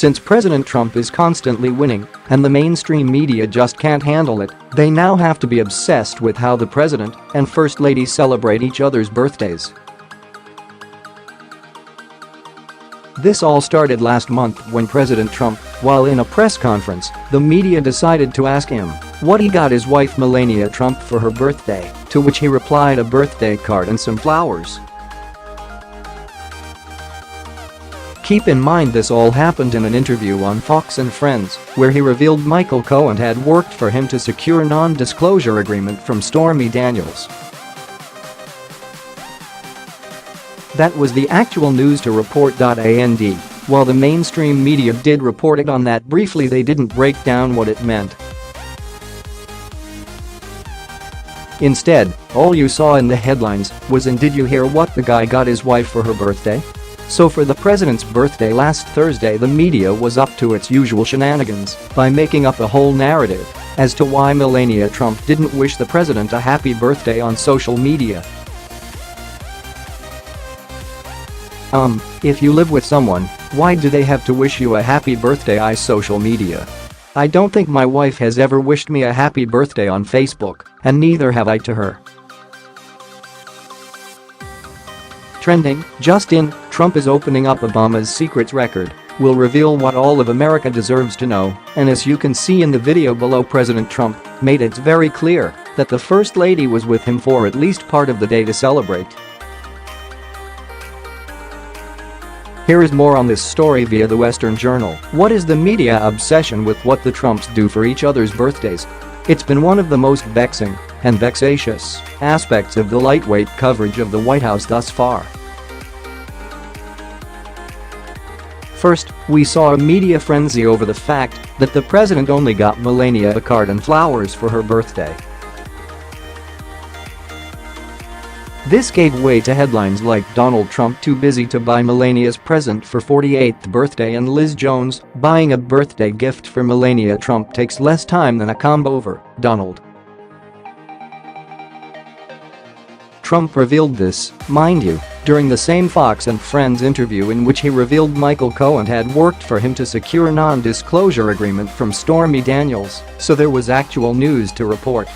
Since President Trump is constantly winning and the mainstream media just can't handle it, they now have to be obsessed with how the president and first lady celebrate each other's birthdays. This all started last month when President Trump, while in a press conference, the media decided to ask him what he got his wife Melania Trump for her birthday, to which he replied a birthday card and some flowers. Keep in mind this all happened in an interview on Fox and Friends, where he revealed Michael Cohen had worked for him to secure a non-disclosure agreement from Stormy Daniels. That was the actual news to report.and. While the mainstream media did report it on that briefly, they didn't break down what it meant. Instead, all you saw in the headlines was "And did you hear what the guy got his wife for her birthday?" So for the president's birthday last Thursday, the media was up to its usual shenanigans by making up a whole narrative as to why Melania Trump didn't wish the president a happy birthday on social media. If you live with someone, why do they have to wish you a happy birthday on social media? I don't think my wife has ever wished me a happy birthday on Facebook, and neither have I to her. Trending, just in, Trump is opening up Obama's secrets record, will reveal what all of America deserves to know, and as you can see in the video below, President Trump made it very clear that the First Lady was with him for at least part of the day to celebrate. Here is more on this story via the Western Journal. What is the media obsession with what the Trumps do for each other's birthdays? It's been one of the most vexing and vexatious aspects of the lightweight coverage of the White House thus far. First, we saw a media frenzy over the fact that the president only got Melania a card and flowers for her birthday. This gave way to headlines like "Donald Trump too busy to buy Melania's present for 48th birthday" and "Liz Jones buying a birthday gift for Melania Trump takes less time than a comb over, Donald." Trump revealed this, mind you, during the same Fox and Friends interview in which he revealed Michael Cohen had worked for him to secure a non-disclosure agreement from Stormy Daniels, so there was actual news to report.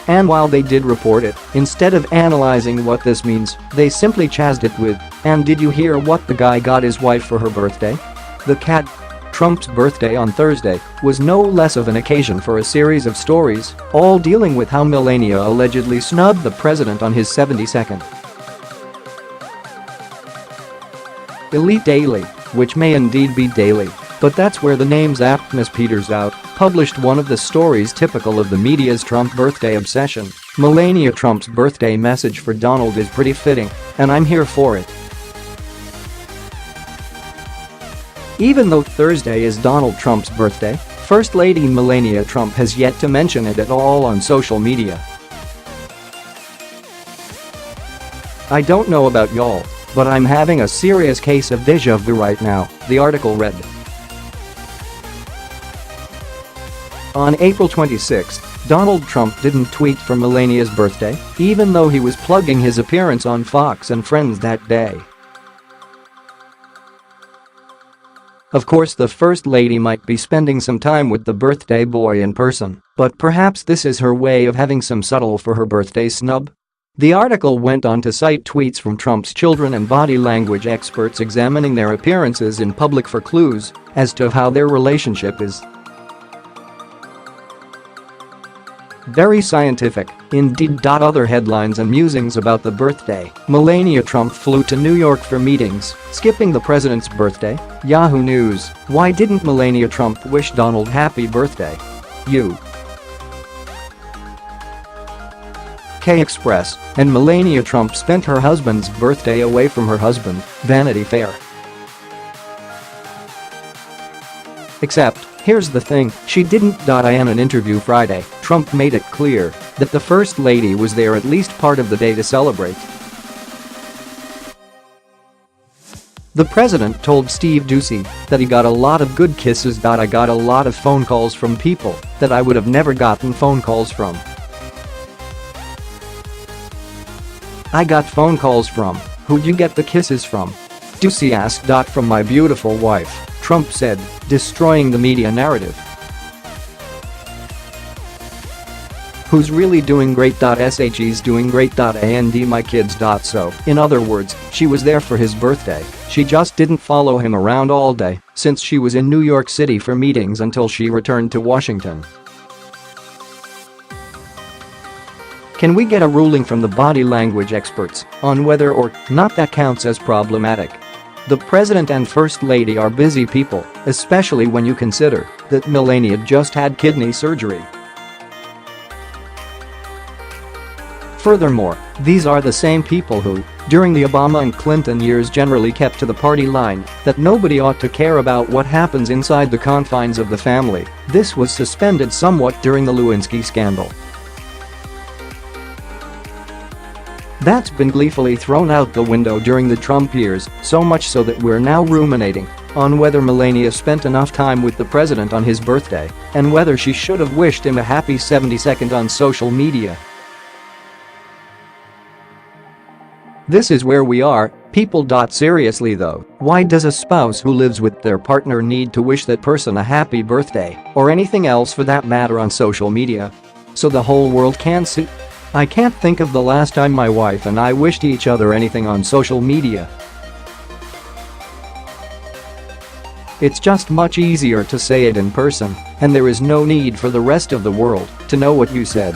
And while they did report it, instead of analyzing what this means, they simply chased it with, "And did you hear what the guy got his wife for her birthday?" The cat. Trump's birthday on Thursday was no less of an occasion for a series of stories, all dealing with how Melania allegedly snubbed the president on his 72nd. Elite Daily, which may indeed be daily, but that's where the name's aptness peters out, published one of the stories typical of the media's Trump birthday obsession. Melania Trump's birthday message for Donald is pretty fitting, and I'm here for it. Even though Thursday is Donald Trump's birthday, First Lady Melania Trump has yet to mention it at all on social media. "I don't know about y'all, but I'm having a serious case of déjà vu right now," the article read. On April 26, Donald Trump didn't tweet for Melania's birthday, even though he was plugging his appearance on Fox and Friends that day. Of course, the First Lady might be spending some time with the birthday boy in person, but perhaps this is her way of having some subtle for her birthday snub. The article went on to cite tweets from Trump's children and body language experts examining their appearances in public for clues as to how their relationship is. Very scientific, indeed. Other headlines and musings about the birthday. Melania Trump flew to New York for meetings, skipping the president's birthday. Yahoo News, why didn't Melania Trump wish Donald happy birthday? UK Express, and Melania Trump spent her husband's birthday away from her husband, Vanity Fair. Except, here's the thing, she didn't. In an interview Friday, Trump made it clear that the First Lady was there at least part of the day to celebrate. The president told Steve Doocy that he got a lot of good kisses. "I got a lot of phone calls from people that I would have never gotten phone calls from. I got phone calls from, who'd you get the kisses from?" enthusiast. From my beautiful wife, Trump said, destroying the media narrative. Who's really doing great? She's doing great. And my kids. So, in other words, she was there for his birthday, she just didn't follow him around all day since she was in New York City for meetings until she returned to Washington. Can we get a ruling from the body language experts on whether or not that counts as problematic? The president and first lady are busy people, especially when you consider that Melania just had kidney surgery. Furthermore, these are the same people who, during the Obama and Clinton years, generally kept to the party line that nobody ought to care about what happens inside the confines of the family. This was suspended somewhat during the Lewinsky scandal. That's been gleefully thrown out the window during the Trump years, so much so that we're now ruminating on whether Melania spent enough time with the president on his birthday and whether she should have wished him a happy 72nd on social media. This is where we are, people. Seriously though, why does a spouse who lives with their partner need to wish that person a happy birthday, or anything else for that matter, on social media? So the whole world can see? I can't think of the last time my wife and I wished each other anything on social media. It's just much easier to say it in person, and there is no need for the rest of the world to know what you said.